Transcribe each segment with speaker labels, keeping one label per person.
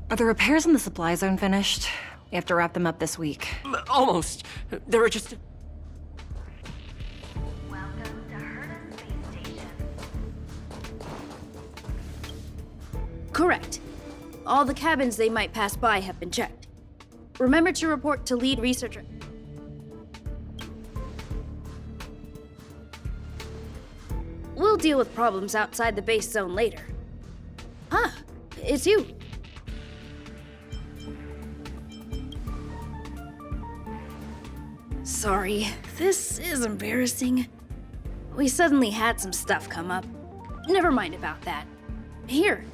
Speaker 1: Are the repairs in the supply zone finished? We have to wrap them up this week.
Speaker 2: Almost. There are just...
Speaker 3: Welcome to Herta Space Station.
Speaker 4: Correct. All the cabins they might pass by have been checked. Remember to report to lead researcher. We'll deal with problems outside the base zone later. Huh, it's you. Sorry, this is embarrassing. We suddenly had some stuff come up. Never mind about that. Here,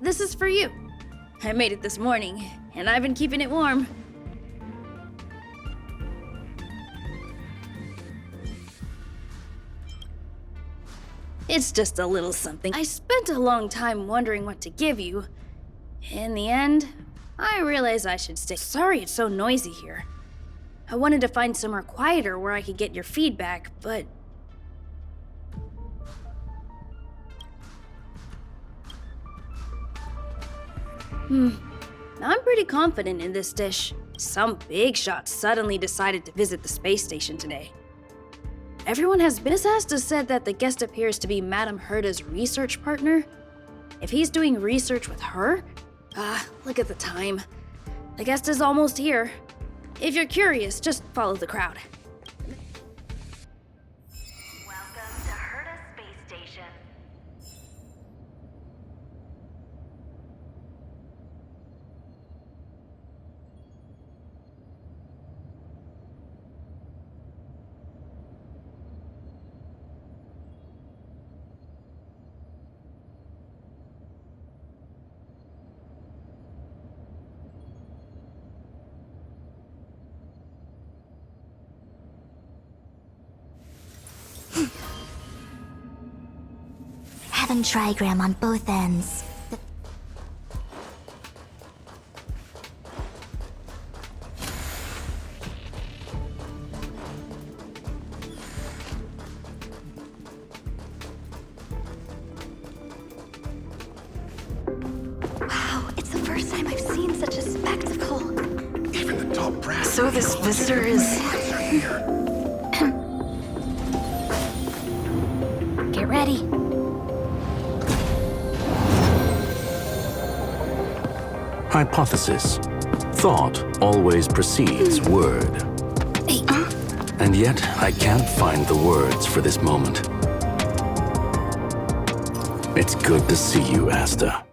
Speaker 4: this is for you. I made it this morning, and I've been keeping it warm. It's just a little something. I spent a long time wondering what to give you. In the end, I realized I should stay. Sorry it's so noisy here. I wanted to find somewhere quieter where I could get your feedback, but... I'm pretty confident in this dish. Some big shot suddenly decided to visit the space station today. Everyone has been... Miss Asta said that the guest appears to be Madame Herta's research partner. If he's doing research with her... look at the time. The guest is almost here. If you're curious, just follow the crowd.
Speaker 3: Welcome to Herta Space Station.
Speaker 5: Heaven trigram on both ends. Wow, it's the first time I've seen such a spectacle.
Speaker 6: Even the top brass.
Speaker 1: So this visitor is...
Speaker 5: Get ready.
Speaker 7: Hypothesis. Thought always precedes word. And yet, I can't find the words for this moment. It's good to see you, Asta.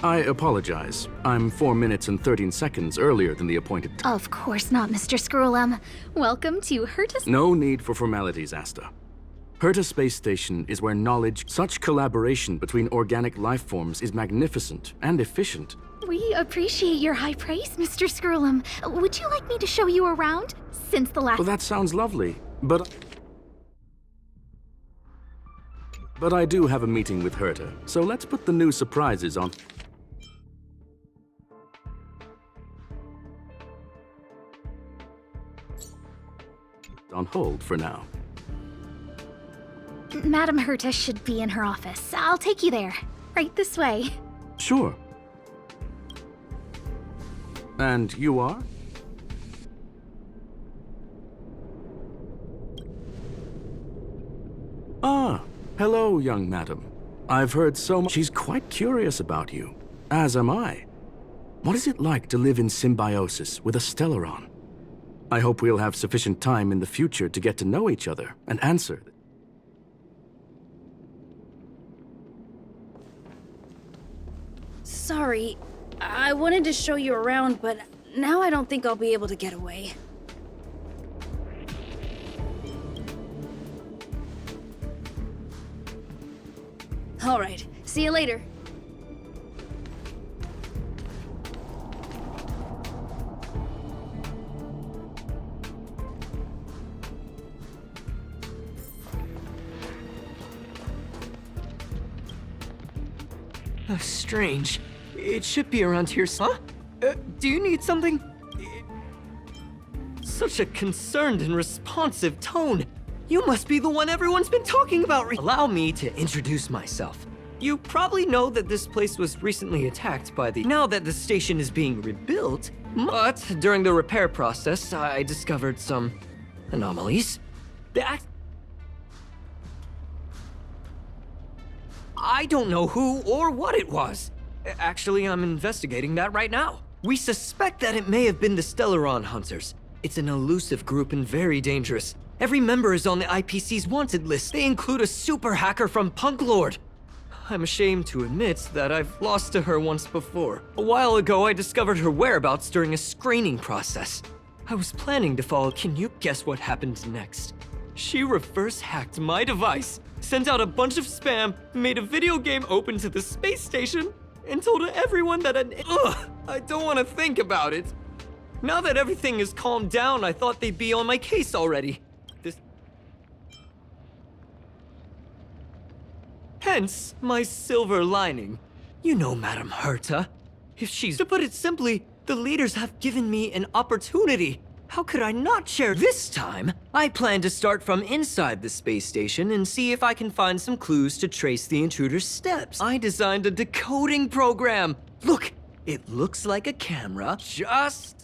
Speaker 7: I apologize. I'm 4 minutes and 13 seconds earlier than the appointed time.
Speaker 5: Of course not, Mr. Scrollum. Welcome to Herta.
Speaker 7: No need for formalities, Asta. Herta Space Station is where knowledge, such collaboration between organic life forms is magnificent and efficient.
Speaker 5: We appreciate your high praise, Mr. Scrollum. Would you like me to show you around? Since the last...
Speaker 7: Well, that sounds lovely, but I do have a meeting with Herta, so let's put the new surprises on hold for now.
Speaker 5: Madame Herta should be in her office. I'll take you there. Right this way.
Speaker 7: Sure. And you are? Ah, hello, young madam. I've heard so much. She's quite curious about you, as am I. What is it like to live in symbiosis with a Stellaron? I hope we'll have sufficient time in the future to get to know each other and answer.
Speaker 4: Sorry, I wanted to show you around, but now I don't think I'll be able to get away. All right, see you later.
Speaker 2: Oh, strange. It should be around here, huh? Do you need something? Such a concerned and responsive tone. You must be the one everyone's been talking about. Allow me to introduce myself. You probably know that this place was recently attacked by the... Now that the station is being rebuilt, but during the repair process, I discovered some anomalies. I don't know who or what it was. Actually, I'm investigating that right now. We suspect that it may have been the Stellaron Hunters. It's an elusive group and very dangerous. Every member is on the IPC's wanted list. They include a super hacker from Punklord. I'm ashamed to admit that I've lost to her once before. A while ago, I discovered her whereabouts during a screening process. I was planning to follow. Can you guess what happened next? She reverse hacked my device, sent out a bunch of spam, made a video game open to the space station, and told everyone that I don't want to think about it. Now that everything is calmed down, I thought they'd be on my case already. Hence, my silver lining. You know Madame Herta. If she's... To put it simply, the leaders have given me an opportunity. How could I not share this time? I plan to start from inside the space station and see if I can find some clues to trace the intruder's steps. I designed a decoding program. Look, it looks like a camera, just...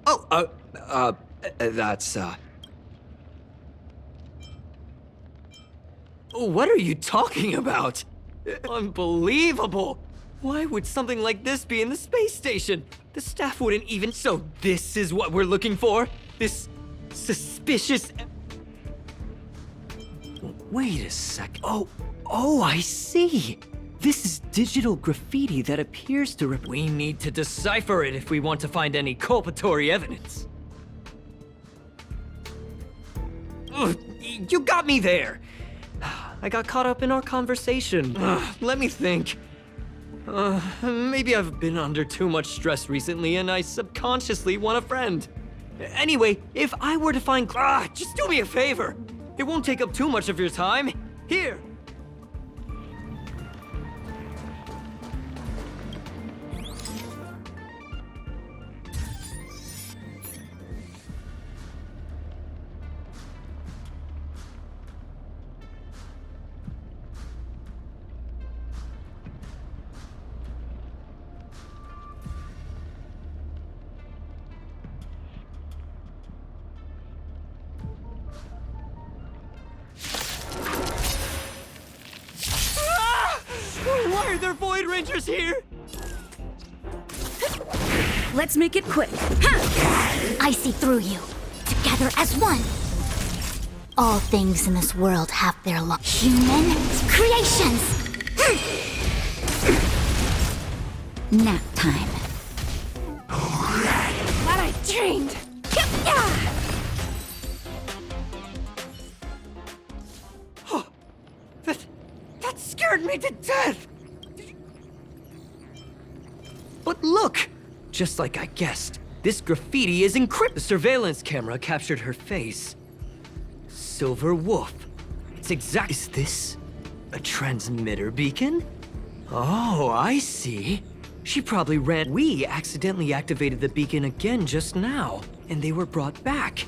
Speaker 2: Oh, that's, What are you talking about? Unbelievable! Why would something like this be in the space station? The staff wouldn't even... So this is what we're looking for? This suspicious... Wait a sec. Oh, I see. This is digital graffiti that appears to... We need to decipher it if we want to find any culpatory evidence. Ugh, you got me there. I got caught up in our conversation. Let me think. Maybe I've been under too much stress recently and I subconsciously want a friend. Anyway, if I were to find... just do me a favor. It won't take up too much of your time. Here. Why are there Void Rangers here?
Speaker 5: Let's make it quick. I see through you. Together as one. All things in this world have their human creations. Nap time.
Speaker 1: Glad I trained.
Speaker 2: That scared me to death! But look! Just like I guessed, this graffiti is encrypted. The surveillance camera captured her face. Silver Wolf. It's exact. Is this a transmitter beacon? Oh, I see. She probably ran. We accidentally activated the beacon again just now, and they were brought back.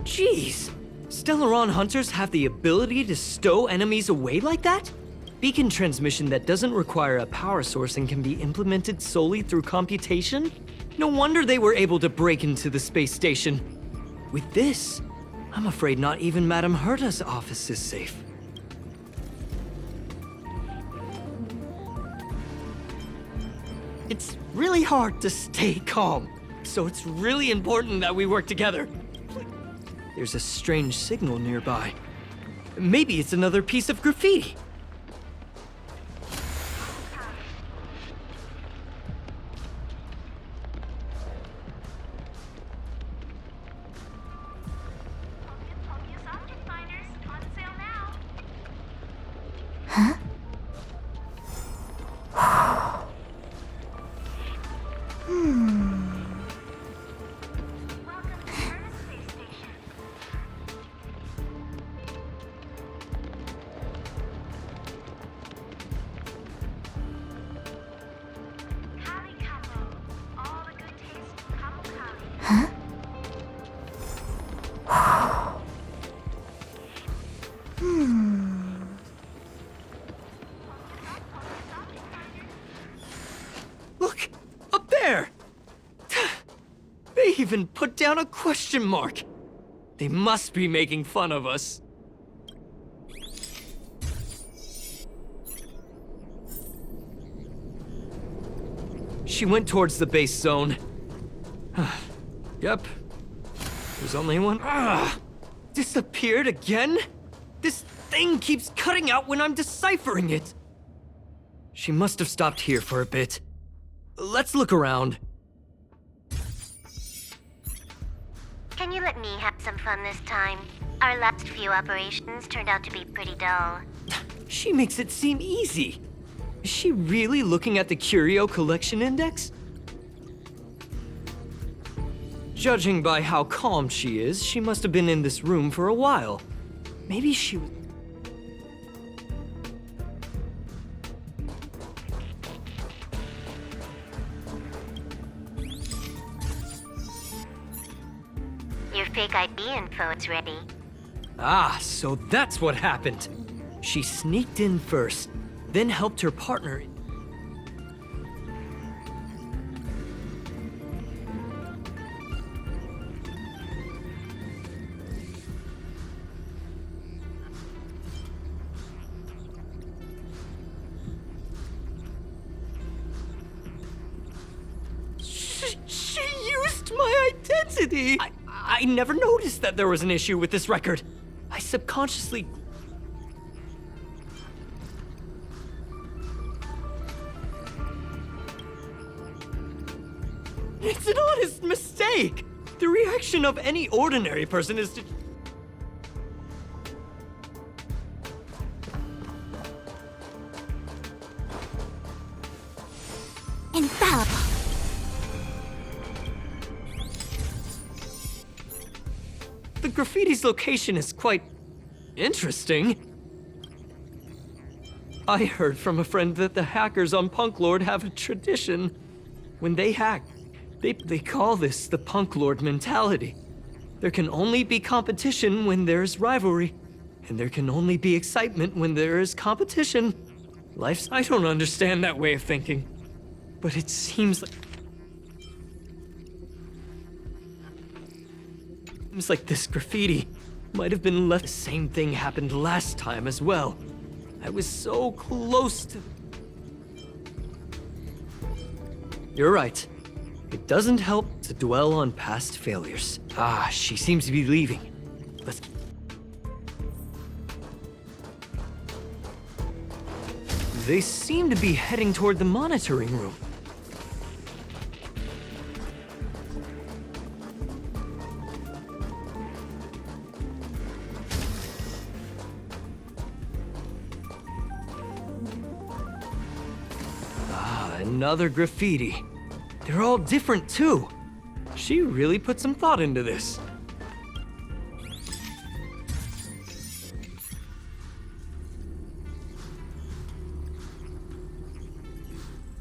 Speaker 2: Jeez. Stellaron hunters have the ability to stow enemies away like that? Beacon transmission that doesn't require a power source and can be implemented solely through computation? No wonder they were able to break into the space station. With this, I'm afraid not even Madame Herta's office is safe. It's really hard to stay calm, so it's really important that we work together. There's a strange signal nearby. Maybe it's another piece of graffiti.
Speaker 3: Focus object finders on sale now. Welcome to Herta Space Station. Kali Capo.
Speaker 2: even put down a question mark. They must be making fun of us. She went towards the base zone. Yep. There's only one. Disappeared again? This thing keeps cutting out when I'm deciphering it. She must have stopped here for a bit. Let's look around.
Speaker 3: Can you let me have some fun this time? Our last few operations turned out to be pretty dull.
Speaker 2: She makes it seem easy. Is she really looking at the Curio Collection Index? Judging by how calm she is, she must have been in this room for a while. Maybe she was...
Speaker 3: Your fake ID info is ready.
Speaker 2: Ah, so that's what happened. She sneaked in first, then helped her partner. She used my identity! I never noticed that there was an issue with this record. I subconsciously... It's an honest mistake! The reaction of any ordinary person is to...
Speaker 5: Infallible.
Speaker 2: The graffiti's location is quite... interesting. I heard from a friend that the hackers on Punk Lord have a tradition. When they hack, they call this the Punk Lord mentality. There can only be competition when there's rivalry, and there can only be excitement when there is competition. I don't understand that way of thinking, but it seems like this graffiti might have been left. The same thing happened last time as well. I was so close to... You're right. It doesn't help to dwell on past failures. Ah, she seems to be leaving. Let's... They seem to be heading toward the monitoring room. Another graffiti. They're all different too. She really put some thought into this.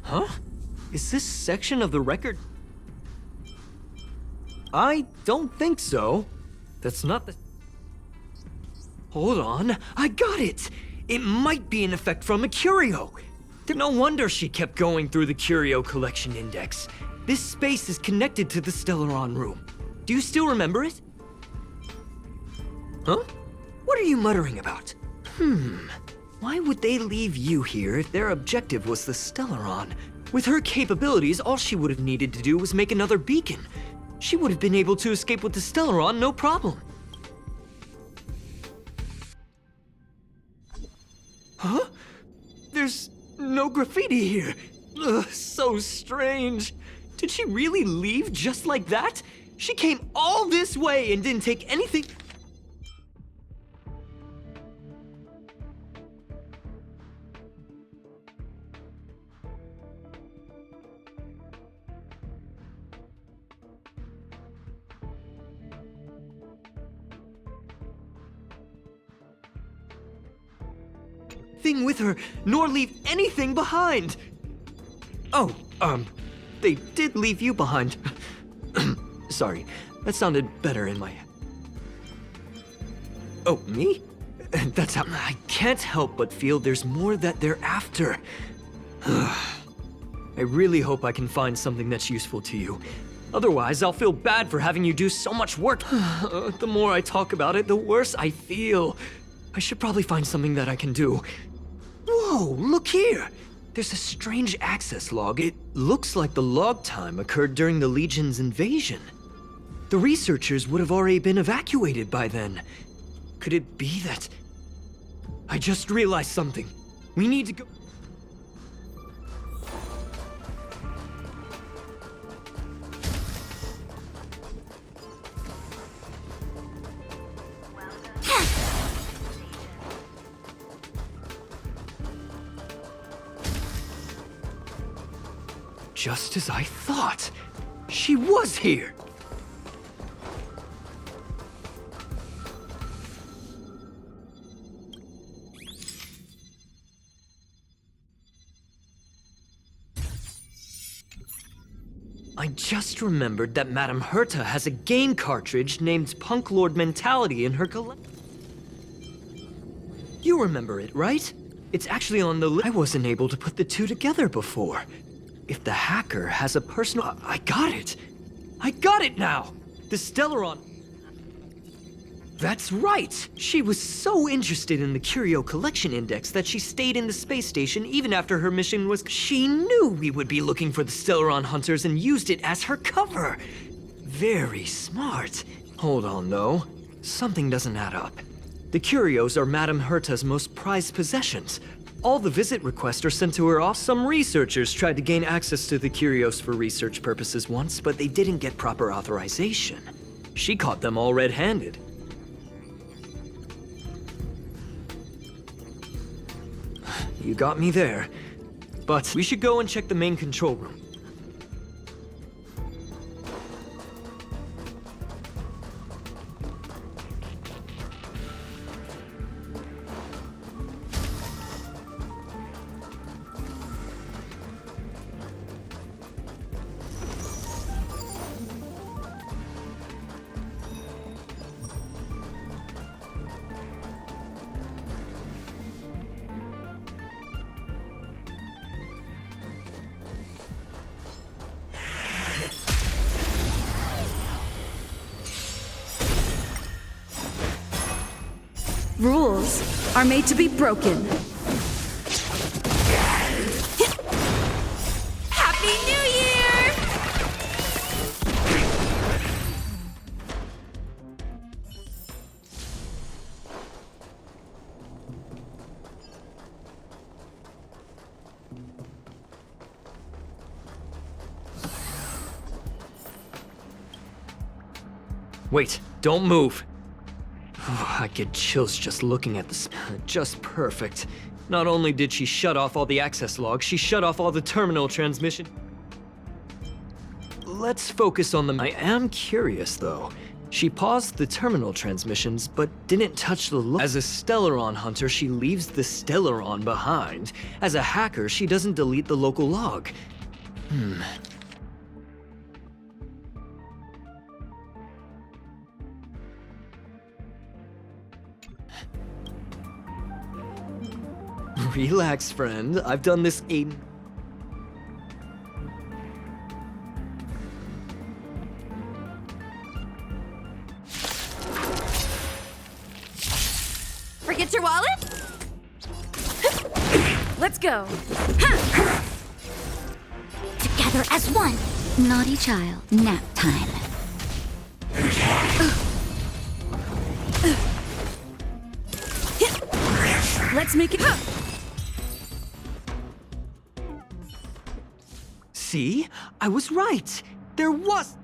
Speaker 2: Huh? Is this section of the record? I don't think so. That's not the... Hold on, I got it! It might be an effect from a curio. No wonder she kept going through the Curio Collection Index. This space is connected to the Stellaron room. Do you still remember it? Huh? What are you muttering about? Why would they leave you here if their objective was the Stellaron? With her capabilities, all she would have needed to do was make another beacon. She would have been able to escape with the Stellaron, no problem. Huh? There's no graffiti here. Ugh, so strange. Did she really leave just like that? She came all this way and didn't take anything... thing with her, nor leave anything behind. Oh, they did leave you behind. Sorry, that sounded better in my head. Oh, me? That's how... I can't help but feel there's more that they're after. I really hope I can find something that's useful to you. Otherwise, I'll feel bad for having you do so much work. The more I talk about it, the worse I feel. I should probably find something that I can do. Whoa, look here! There's a strange access log. It looks like the log time occurred during the Legion's invasion. The researchers would have already been evacuated by then. Could it be that... I just realized something. We need to go... Just as I thought. She was here. I just remembered that Madame Herta has a game cartridge named Punk Lord Mentality in her collection. You remember it, right? It's actually on the I wasn't able to put the two together before. If the hacker has a personal... I got it! I got it now! The Stellaron... That's right! She was so interested in the Curio Collection Index that she stayed in the space station even after her mission was... She knew we would be looking for the Stellaron Hunters and used it as her cover! Very smart. Hold on, though. Something doesn't add up. The Curios are Madame Herta's most prized possessions. All the visit requests are sent to her off. Some researchers tried to gain access to the Curios for research purposes once, but they didn't get proper authorization. She caught them all red-handed. You got me there. But we should go and check the main control room.
Speaker 8: Rules are made to be broken. Happy New Year!
Speaker 2: Wait, don't move. I get chills just looking at this. Just perfect. Not only did she shut off all the access logs, she shut off all the terminal transmission. Let's focus on the... I am curious, though. She paused the terminal transmissions, but didn't touch the As a Stellaron hunter, she leaves the Stellaron behind. As a hacker, she doesn't delete the local log. Relax, friend. I've done this
Speaker 8: Forget your wallet? Let's go.
Speaker 5: Together as one. Naughty child. Nap time.
Speaker 8: Let's make it.
Speaker 2: See? I was right. There was...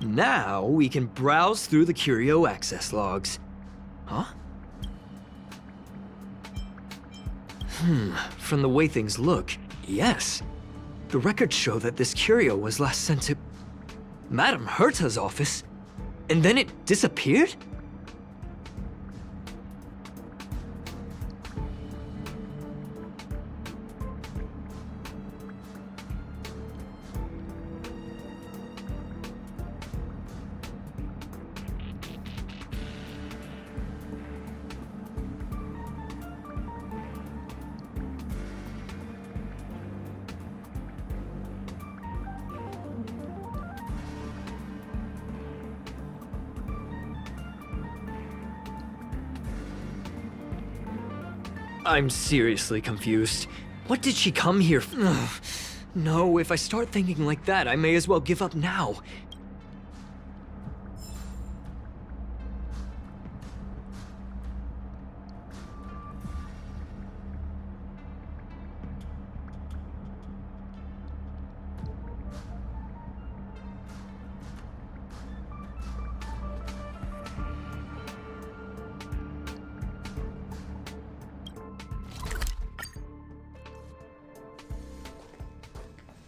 Speaker 2: Now we can browse through the Curio access logs. Huh? From the way things look, yes. The records show that this Curio was last sent to Madame Herta's office, and then it disappeared? I'm seriously confused. What did she come here for? No, if I start thinking like that, I may as well give up now.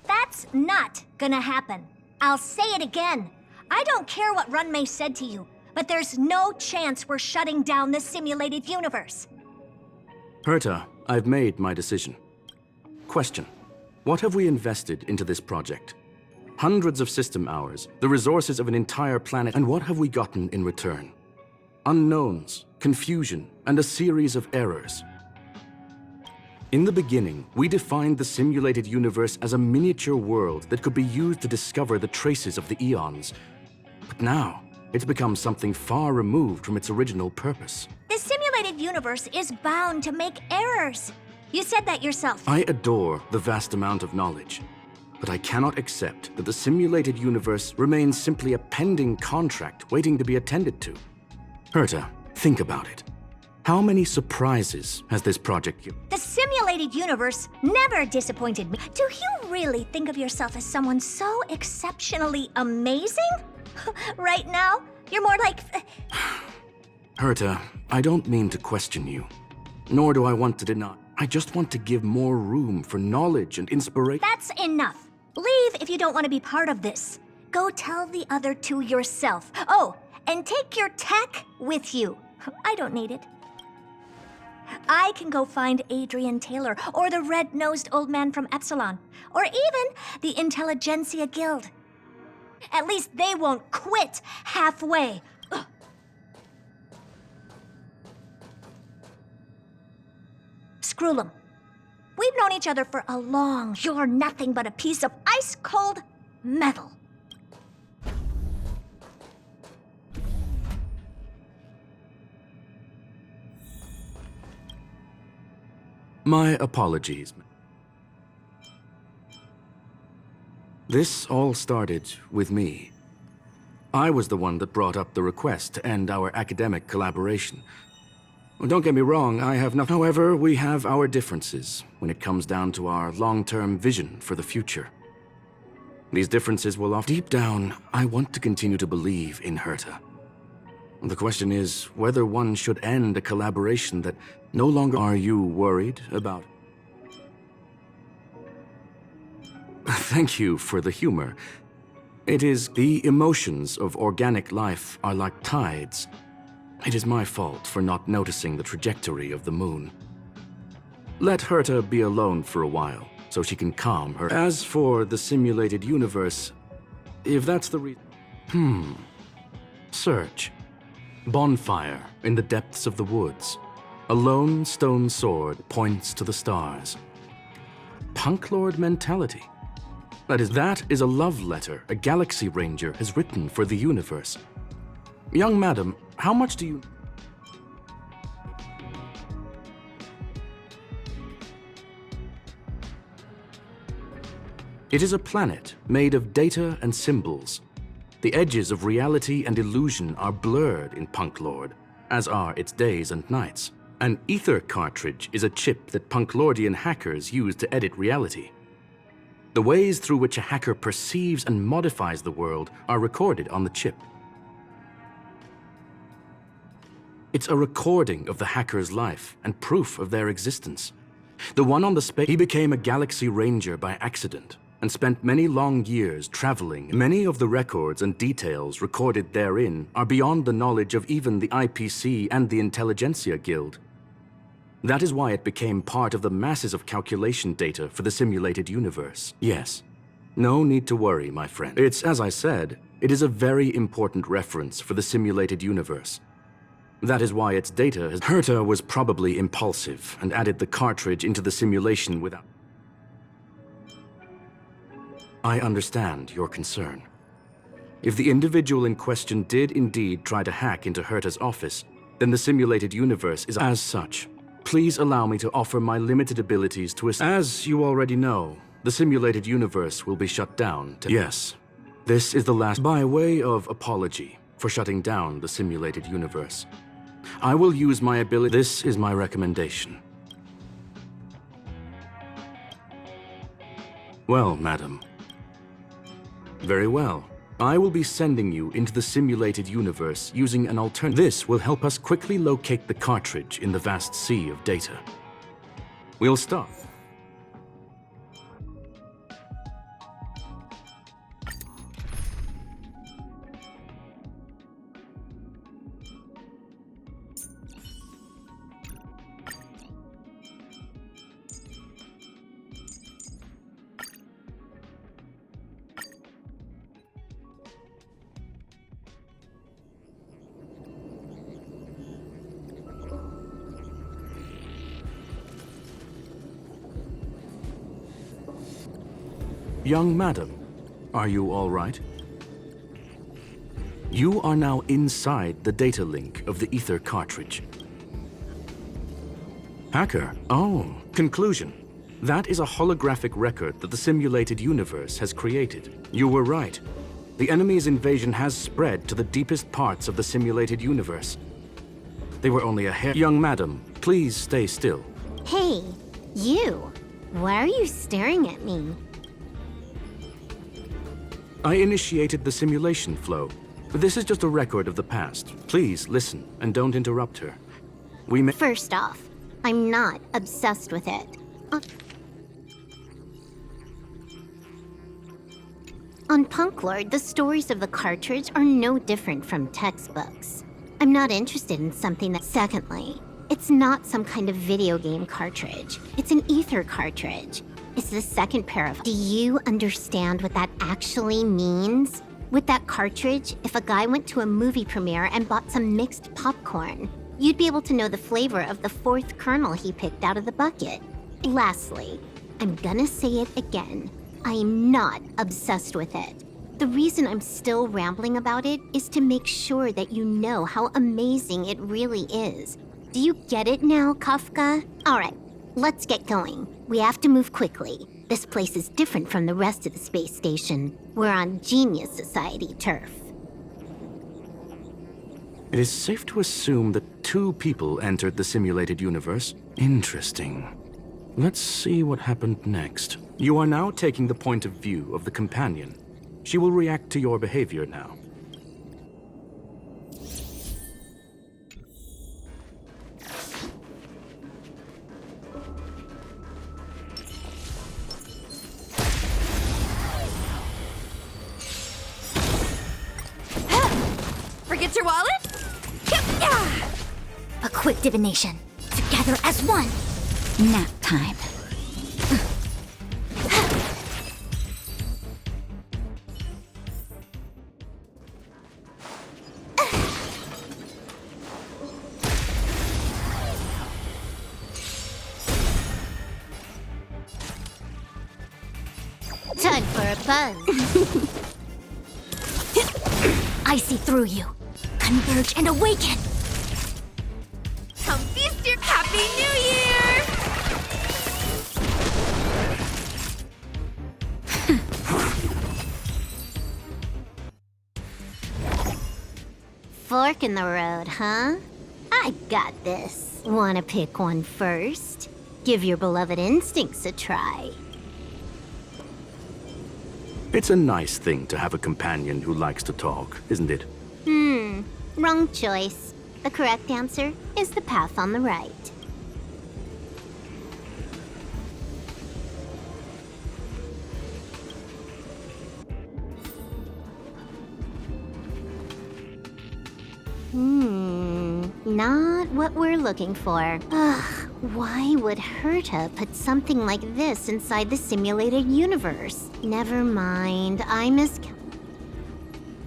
Speaker 5: That's not gonna happen. I'll say it again. I don't care what Runmei said to you, but there's no chance we're shutting down this simulated universe.
Speaker 7: Herta, I've made my decision. Question. What have we invested into this project? Hundreds of system hours, the resources of an entire planet, and what have we gotten in return? Unknowns, confusion, and a series of errors. In the beginning, we defined the simulated universe as a miniature world that could be used to discover the traces of the eons. But now, it's become something far removed from its original purpose.
Speaker 5: This simulated universe is bound to make errors. You said that yourself.
Speaker 7: I adore the vast amount of knowledge, but I cannot accept that the simulated universe remains simply a pending contract waiting to be attended to. Herta, think about it. How many surprises has this project given?
Speaker 5: The simulated universe never disappointed me. Do you really think of yourself as someone so exceptionally amazing? Right now, you're more like...
Speaker 7: Herta, I don't mean to question you, nor do I want to deny. I just want to give more room for knowledge and inspiration.
Speaker 5: That's enough. Leave if you don't want to be part of this. Go tell the other two yourself. Oh, and take your tech with you. I don't need it. I can go find Adrian Taylor, or the red-nosed old man from Epsilon, or even the Intelligentsia Guild. At least they won't quit halfway. Ugh. Screw them. We've known each other for a long... You're nothing but a piece of ice-cold metal.
Speaker 7: My apologies. This all started with me. I was the one that brought up the request to end our academic collaboration. Don't get me wrong, I have nothing. However, we have our differences when it comes down to our long-term vision for the future. These differences will often... Deep down, I want to continue to believe in Herta. The question is whether one should end a collaboration that no longer... Are you worried about? Thank you for the humor. It is the emotions of organic life are like tides. It is my fault for not noticing the trajectory of the moon. Let Herta be alone for a while, so she can calm her... As for the simulated universe, if that's the reason... Search. Bonfire in the depths of the woods. A lone stone sword points to the stars. Punk Lord mentality. That is a love letter a Galaxy Ranger has written for the universe. Young madam, how much do you... It is a planet made of data and symbols. The edges of reality and illusion are blurred in Punk Lord, as are its days and nights. An ether cartridge is a chip that Punk Lordian hackers use to edit reality. The ways through which a hacker perceives and modifies the world are recorded on the chip. It's a recording of the hacker's life and proof of their existence. The one on the space... He became a Galaxy Ranger by accident and spent many long years traveling. Many of the records and details recorded therein are beyond the knowledge of even the IPC and the Intelligentsia Guild. That is why it became part of the masses of calculation data for the simulated universe. Yes. No need to worry, my friend. It's, as I said, it is a very important reference for the simulated universe. That is why its data has... Herta was probably impulsive and added the cartridge into the simulation without... I understand your concern. If the individual in question did indeed try to hack into Herta's office, then the simulated universe is as such. Please allow me to offer my limited abilities to assist. As you already know, the simulated universe will be shut down. Yes, this is the last. By way of apology for shutting down the simulated universe, I will use my ability. This is my recommendation. Well, madam. Very well. I will be sending you into the simulated universe using an alternative. This will help us quickly locate the cartridge in the vast sea of data. We'll start. Young madam, are you all right? You are now inside the data link of the Ether cartridge. Hacker? Oh, conclusion. That is a holographic record that the simulated universe has created. You were right. The enemy's invasion has spread to the deepest parts of the simulated universe. They were only a hair. Young madam, please stay still.
Speaker 3: Hey, you. Why are you staring at me?
Speaker 7: I initiated the simulation flow. This is just a record of the past. Please listen and don't interrupt her. We may—
Speaker 3: First off, I'm not obsessed with it. On Punklord, the stories of the cartridge are no different from textbooks. I'm not interested in something that— Secondly, it's not some kind of video game cartridge. It's an Ether cartridge. It's the second pair of— Do you understand what that actually means? With that cartridge, if a guy went to a movie premiere and bought some mixed popcorn, you'd be able to know the flavor of the fourth kernel he picked out of the bucket. Lastly, I'm gonna say it again. I am not obsessed with it. The reason I'm still rambling about it is to make sure that you know how amazing it really is. Do you get it now, Kafka? All right, let's get going. We have to move quickly. This place is different from the rest of the space station. We're on Genius Society turf.
Speaker 7: It is safe to assume that 2 people entered the simulated universe. Interesting. Let's see what happened next. You are now taking the point of view of the companion. She will react to your behavior now.
Speaker 8: Forget your wallet?
Speaker 5: A quick divination. Together as one. Nap time.
Speaker 3: Time for a buzz.
Speaker 5: I see through you. Converge and awaken.
Speaker 8: Come feast your Happy New Year!
Speaker 3: Fork in the road, huh? I got this. Wanna pick one first? Give your beloved instincts a try.
Speaker 7: It's a nice thing to have a companion who likes to talk, isn't it?
Speaker 3: Wrong choice. The correct answer is the path on the right. Not what we're looking for. Ugh, why would Herta put something like this inside the simulated universe? Never mind, I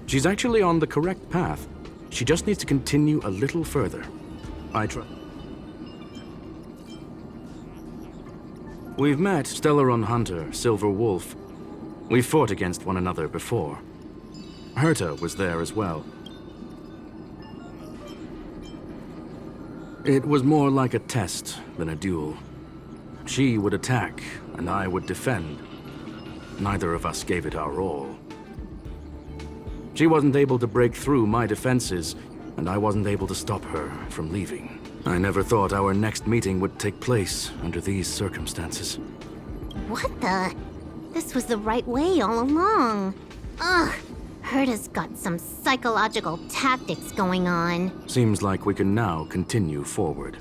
Speaker 7: She's actually on the correct path. She just needs to continue a little further. I try. We've met Stellaron Hunter, Silver Wolf. We've fought against one another before. Herta was there as well. It was more like a test than a duel. She would attack, and I would defend. Neither of us gave it our all. She wasn't able to break through my defenses, and I wasn't able to stop her from leaving. I never thought our next meeting would take place under these circumstances.
Speaker 3: What the? This was the right way all along. Ugh. Herta's got some psychological tactics going on.
Speaker 7: Seems like we can now continue forward.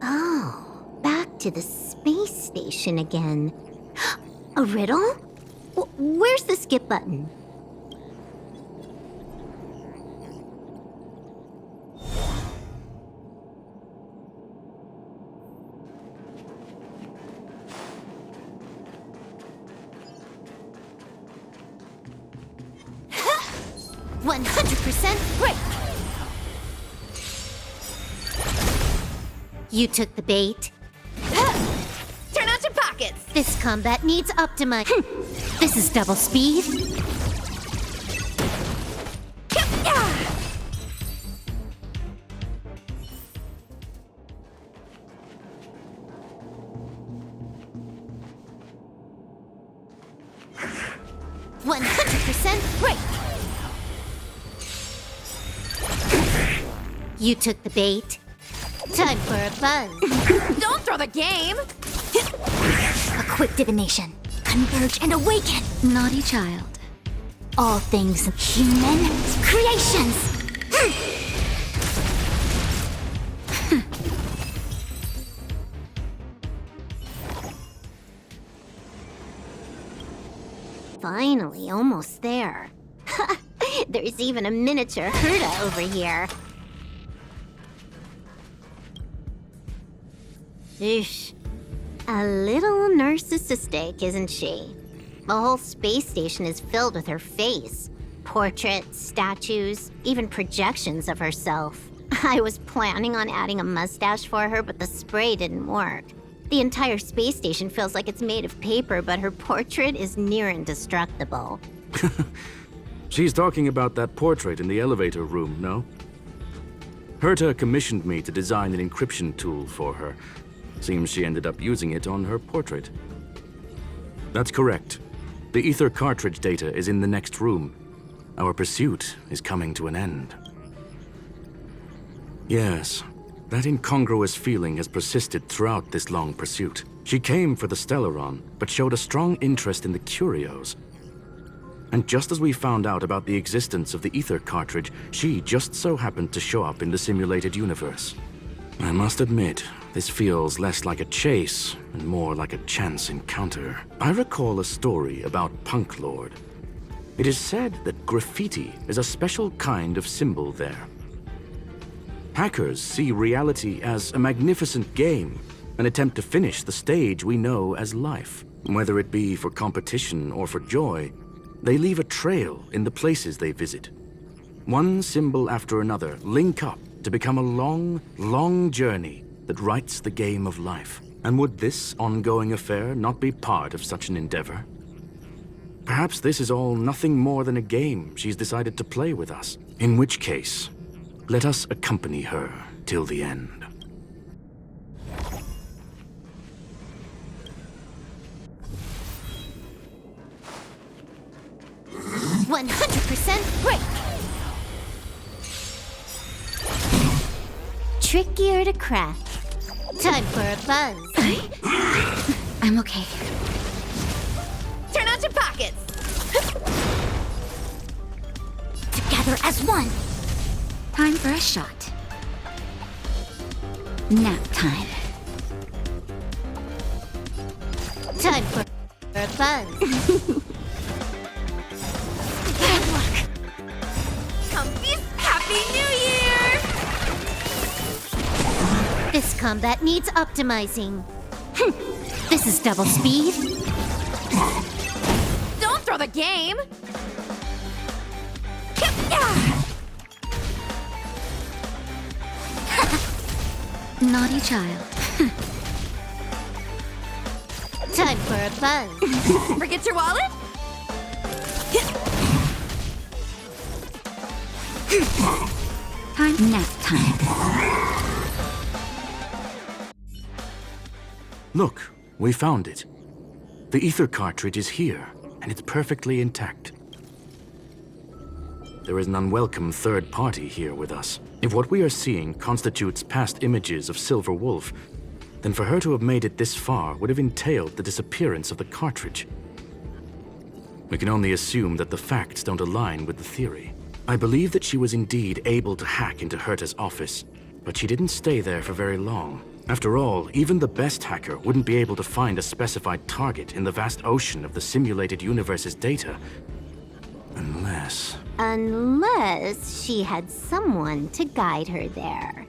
Speaker 3: Oh, back to the space station again. A riddle? Where's the skip button? You took the bait.
Speaker 8: Turn out your pockets!
Speaker 3: This combat needs optimize. This is double speed. Right. You took the bait. Time for a buzz.
Speaker 8: Don't throw the game!
Speaker 5: A quick divination. Converge and awaken.
Speaker 3: Naughty child.
Speaker 5: All things human creations.
Speaker 3: Finally, almost there. There's even a miniature Herta over here. Oosh. A little narcissistic, isn't she? The whole space station is filled with her face. Portraits, statues, even projections of herself. I was planning on adding a mustache for her, but the spray didn't work. The entire space station feels like it's made of paper, but her portrait is near indestructible.
Speaker 7: She's talking about that portrait in the elevator room, no? Herta commissioned me to design an encryption tool for her. Seems she ended up using it on her portrait. That's correct. The ether cartridge data is in the next room. Our pursuit is coming to an end. Yes, that incongruous feeling has persisted throughout this long pursuit. She came for the Stellaron, but showed a strong interest in the curios. And just as we found out about the existence of the ether cartridge, she just so happened to show up in the simulated universe. I must admit, this feels less like a chase and more like a chance encounter. I recall a story about Punk Lord. It is said that graffiti is a special kind of symbol there. Hackers see reality as a magnificent game, an attempt to finish the stage we know as life. Whether it be for competition or for joy, they leave a trail in the places they visit. One symbol after another link up to become a long, long journey that writes the game of life. And would this ongoing affair not be part of such an endeavor? Perhaps this is all nothing more than a game she's decided to play with us. In which case, let us accompany her till the end.
Speaker 3: Right. Trickier to crack. Time for a buzz. I'm okay.
Speaker 8: Turn out your pockets!
Speaker 5: Together as one.
Speaker 3: Time for a shot. Nap time. Time for a buzz.
Speaker 8: Happy New Year!
Speaker 3: This combat needs optimizing. This is double speed.
Speaker 8: Don't throw the game!
Speaker 3: Naughty child. Time for a buzz.
Speaker 8: Forget your wallet?
Speaker 5: Time nap time.
Speaker 7: Look, we found it. The ether cartridge is here, and it's perfectly intact. There is an unwelcome third party here with us. If what we are seeing constitutes past images of Silver Wolf, then for her to have made it this far would have entailed the disappearance of the cartridge. We can only assume that the facts don't align with the theory. I believe that she was indeed able to hack into Herta's office, but she didn't stay there for very long. After all, even the best hacker wouldn't be able to find a specified target in the vast ocean of the simulated universe's data.
Speaker 3: Unless she had someone to guide her there.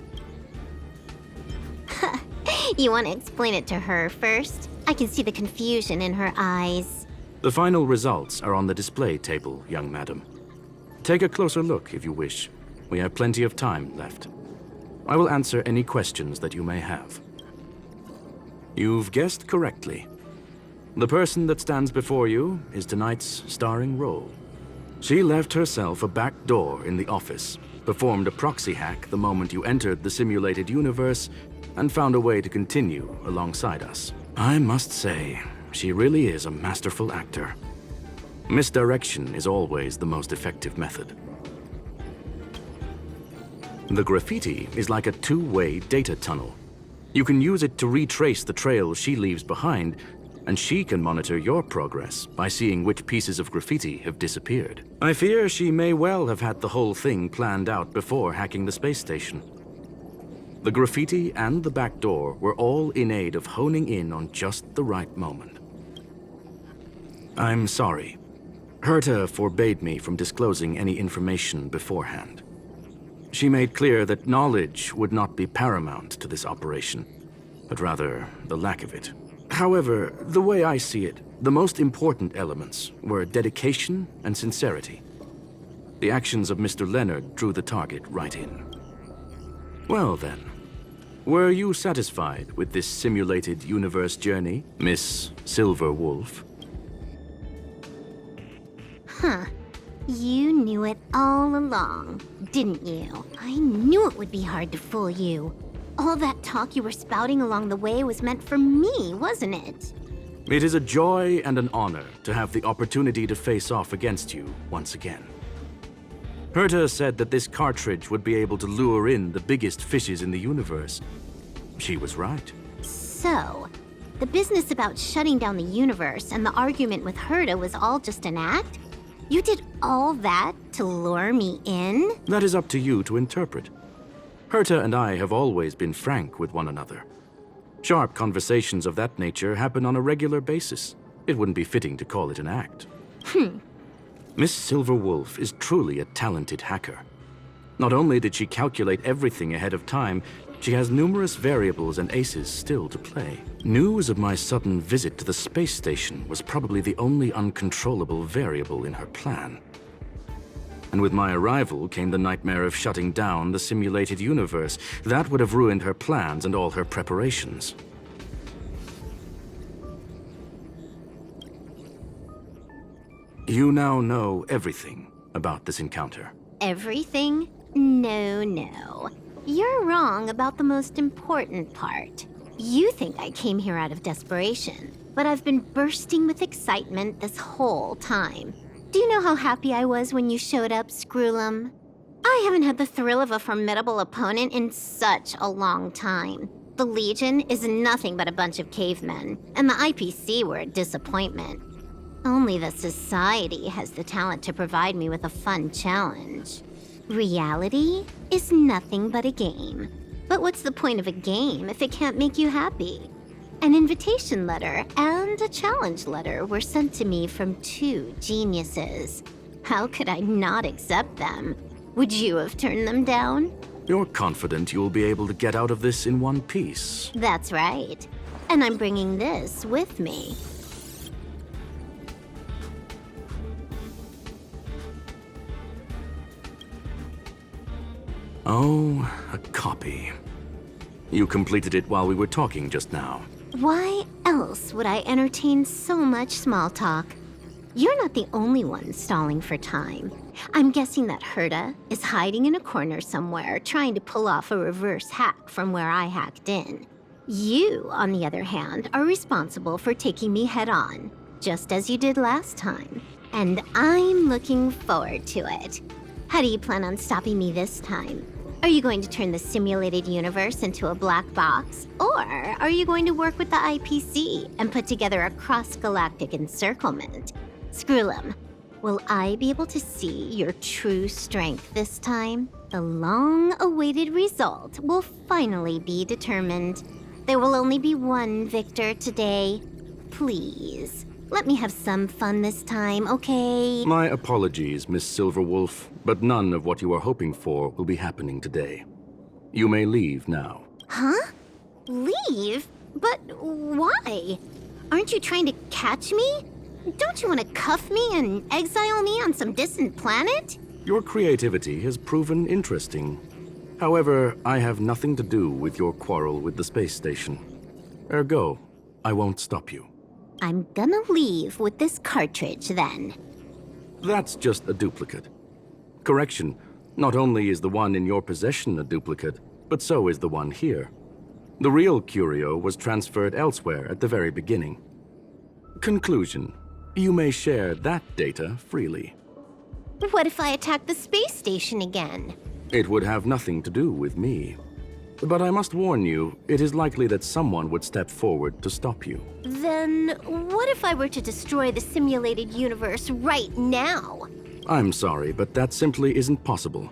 Speaker 3: You want to explain it to her first? I can see the confusion in her eyes.
Speaker 7: The final results are on the display table, young madam. Take a closer look if you wish. We have plenty of time left. I will answer any questions that you may have. You've guessed correctly. The person that stands before you is tonight's starring role. She left herself a back door in the office, performed a proxy hack the moment you entered the simulated universe, and found a way to continue alongside us. I must say, she really is a masterful actor. Misdirection is always the most effective method. The graffiti is like a two-way data tunnel. You can use it to retrace the trail she leaves behind, and she can monitor your progress by seeing which pieces of graffiti have disappeared. I fear she may well have had the whole thing planned out before hacking the space station. The graffiti and the back door were all in aid of honing in on just the right moment. I'm sorry. Herta forbade me from disclosing any information beforehand. She made clear that knowledge would not be paramount to this operation, but rather the lack of it. However, the way I see it, the most important elements were dedication and sincerity. The actions of Mr. Leonard drew the target right in. Well then, were you satisfied with this simulated universe journey, Miss Silver Wolf?
Speaker 3: Huh. You knew it all along, didn't you? I knew it would be hard to fool you. All that talk you were spouting along the way was meant for me, wasn't it?
Speaker 7: It is a joy and an honor to have the opportunity to face off against you once again. Herta said that this cartridge would be able to lure in the biggest fishes in the universe. She was right.
Speaker 3: So, the business about shutting down the universe and the argument with Herta was all just an act? You did all that to lure me in?
Speaker 7: That is up to you to interpret. Herta and I have always been frank with one another. Sharp conversations of that nature happen on a regular basis. It wouldn't be fitting to call it an act. Miss Silver Wolf is truly a talented hacker. Not only did she calculate everything ahead of time, she has numerous variables and aces still to play. News of my sudden visit to the space station was probably the only uncontrollable variable in her plan. And with my arrival came the nightmare of shutting down the simulated universe. That would have ruined her plans and all her preparations. You now know everything about this encounter.
Speaker 3: Everything? No. You're wrong about the most important part. You think I came here out of desperation, but I've been bursting with excitement this whole time. Do you know how happy I was when you showed up, Screwlum? I haven't had the thrill of a formidable opponent in such a long time. The Legion is nothing but a bunch of cavemen, and the IPC were a disappointment. Only the Society has the talent to provide me with a fun challenge. Reality is nothing but a game. But what's the point of a game if it can't make you happy? An invitation letter and a challenge letter were sent to me from two geniuses. How could I not accept them? Would you have turned them down?
Speaker 7: You're confident you'll be able to get out of this in one piece.
Speaker 3: That's right. And I'm bringing this with me.
Speaker 7: Oh, a copy. You completed it while we were talking just now.
Speaker 3: Why else else would I entertain so much small talk? You're not the only one stalling for time. I'm guessing that Herta is hiding in a corner somewhere, trying to pull off a reverse hack from where I hacked in. You, on the other hand, are responsible for taking me head on, just as you did last time. And I'm looking forward to it. How do you plan on stopping me this time? Are you going to turn the simulated universe into a black box? Or are you going to work with the IPC and put together a cross-galactic encirclement? Screw'em, will I be able to see your true strength this time? The long-awaited result will finally be determined. There will only be one victor today. Please, let me have some fun this time, okay?
Speaker 7: My apologies, Miss Silverwolf, but none of what you are hoping for will be happening today. You may leave now.
Speaker 3: Huh? Leave? But why? Aren't you trying to catch me? Don't you want to cuff me and exile me on some distant planet?
Speaker 7: Your creativity has proven interesting. However, I have nothing to do with your quarrel with the space station. Ergo, I won't stop you.
Speaker 3: I'm gonna leave with this cartridge then.
Speaker 7: That's just a duplicate. Correction, not only is the one in your possession a duplicate, but so is the one here. The real curio was transferred elsewhere at the very beginning. Conclusion, you may share that data freely.
Speaker 3: What if I attack the space station again?
Speaker 7: It would have nothing to do with me. But I must warn you, it is likely that someone would step forward to stop you.
Speaker 3: Then what if I were to destroy the simulated universe right now?
Speaker 7: I'm sorry, but that simply isn't possible.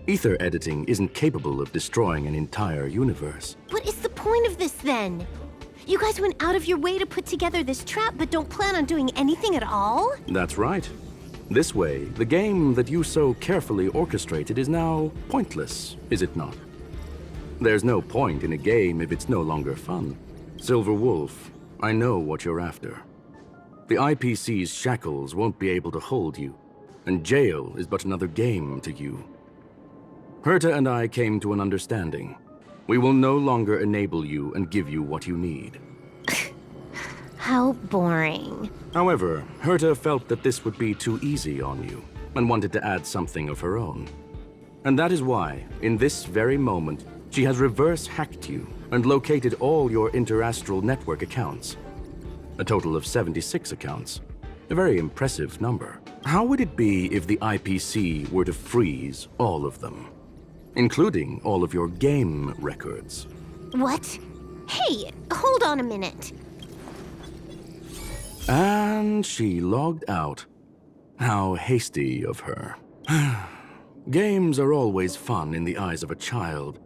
Speaker 7: Ether editing isn't capable of destroying an entire universe.
Speaker 3: What is the point of this then? You guys went out of your way to put together this trap but don't plan on doing anything at all?
Speaker 7: That's right. This way, the game that you so carefully orchestrated is now pointless, is it not? There's no point in a game if it's no longer fun. Silver Wolf, I know what you're after. The IPC's shackles won't be able to hold you, and jail is but another game to you. Herta and I came to an understanding. We will no longer enable you and give you what you need.
Speaker 3: How boring.
Speaker 7: However, Herta felt that this would be too easy on you, and wanted to add something of her own. And that is why, in this very moment, she has reverse-hacked you and located all your interastral network accounts. A total of 76 accounts. A very impressive number. How would it be if the IPC were to freeze all of them? Including all of your game records.
Speaker 3: What? Hey, hold on a minute.
Speaker 7: And she logged out. How hasty of her. Games are always fun in the eyes of a child,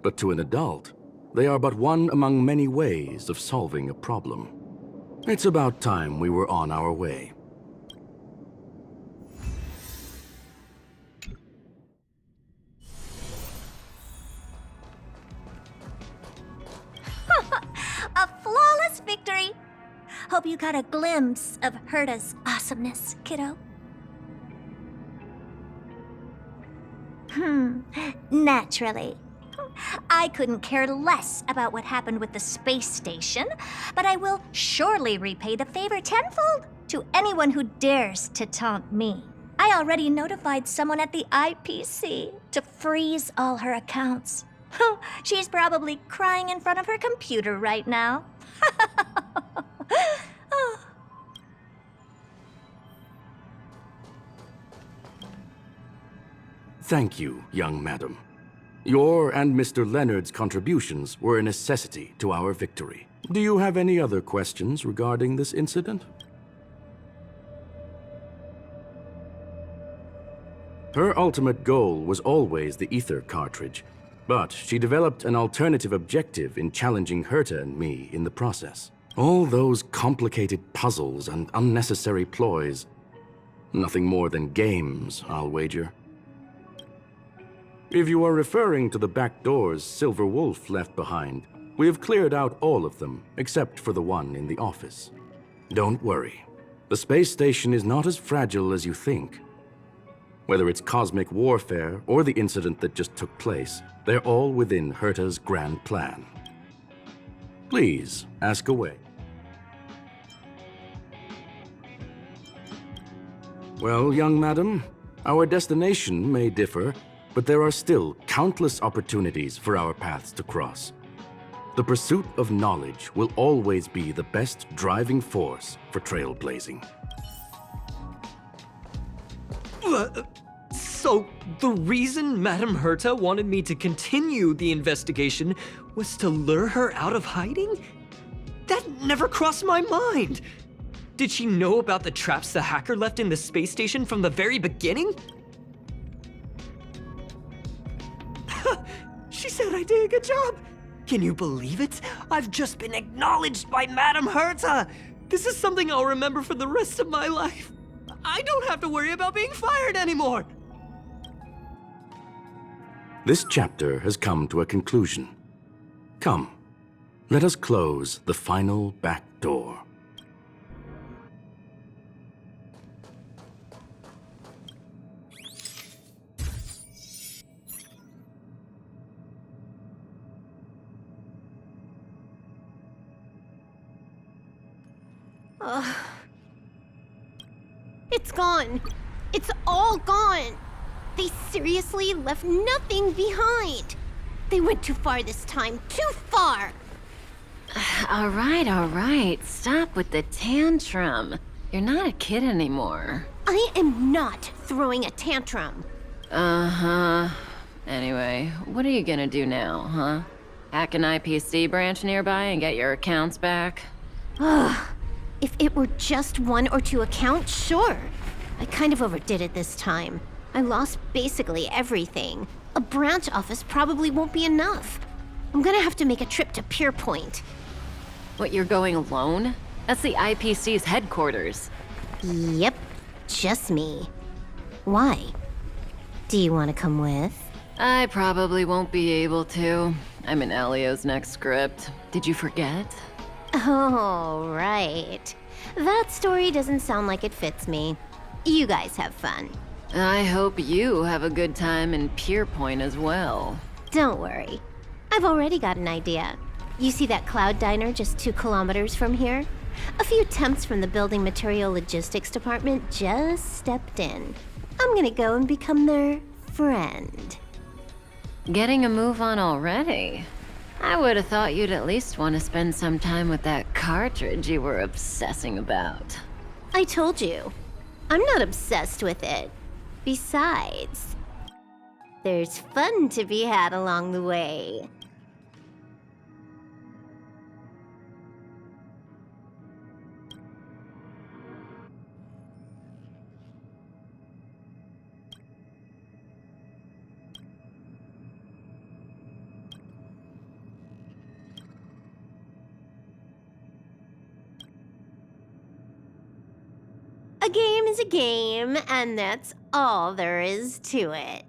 Speaker 7: but to an adult, they are but one among many ways of solving a problem. It's about time we were on our way.
Speaker 5: A flawless victory! Hope you got a glimpse of Herta's awesomeness, kiddo. Naturally. I couldn't care less about what happened with the space station, but I will surely repay the favor tenfold to anyone who dares to taunt me. I already notified someone at the IPC to freeze all her accounts. She's probably crying in front of her computer right now.
Speaker 7: Thank you, young madam. Your and Mr. Leonard's contributions were a necessity to our victory. Do you have any other questions regarding this incident? Her ultimate goal was always the Ether cartridge, but she developed an alternative objective in challenging Herta and me in the process. All those complicated puzzles and unnecessary ploys. Nothing more than games, I'll wager. If you are referring to the back doors Silver Wolf left behind, we have cleared out all of them, except for the one in the office. Don't worry. The space station is not as fragile as you think. Whether it's cosmic warfare or the incident that just took place, they're all within Herta's grand plan. Please, ask away. Well, young madam, our destination may differ, but there are still countless opportunities for our paths to cross. The pursuit of knowledge will always be the best driving force for trailblazing.
Speaker 2: So, the reason Madame Herta wanted me to continue the investigation was to lure her out of hiding? That never crossed my mind! Did she know about the traps the hacker left in the space station from the very beginning? She said I did a good job! Can you believe it? I've just been acknowledged by Madame Herta! This is something I'll remember for the rest of my life. I don't have to worry about being fired anymore!
Speaker 7: This chapter has come to a conclusion. Come, let us close the final back door.
Speaker 3: It's gone. It's all gone. They seriously left nothing behind. They went too far this time. Too far.
Speaker 1: All right. Stop with the tantrum. You're not a kid anymore.
Speaker 3: I am not throwing a tantrum.
Speaker 1: Uh-huh. Anyway, what are you gonna do now, huh? Hack an IPC branch nearby and get your accounts back?
Speaker 3: If it were just 1 or 2 accounts, sure. I kind of overdid it this time. I lost basically everything. A branch office probably won't be enough. I'm gonna have to make a trip to Pierpoint.
Speaker 1: What, you're going alone? That's the IPC's headquarters.
Speaker 3: Yep, just me. Why? Do you want to come with?
Speaker 1: I probably won't be able to. I'm in Elio's next script. Did you forget?
Speaker 3: Oh, right. That story doesn't sound like it fits me. You guys have fun.
Speaker 1: I hope you have a good time in Pierpoint as well.
Speaker 3: Don't worry. I've already got an idea. You see that Cloud Diner just 2 kilometers from here? A few temps from the Building Material Logistics Department just stepped in. I'm gonna go and become their friend.
Speaker 1: Getting a move on already? I would have thought you'd at least want to spend some time with that cartridge you were obsessing about.
Speaker 3: I told you. I'm not obsessed with it. Besides, there's fun to be had along the way. A game is a game, and that's all there is to it.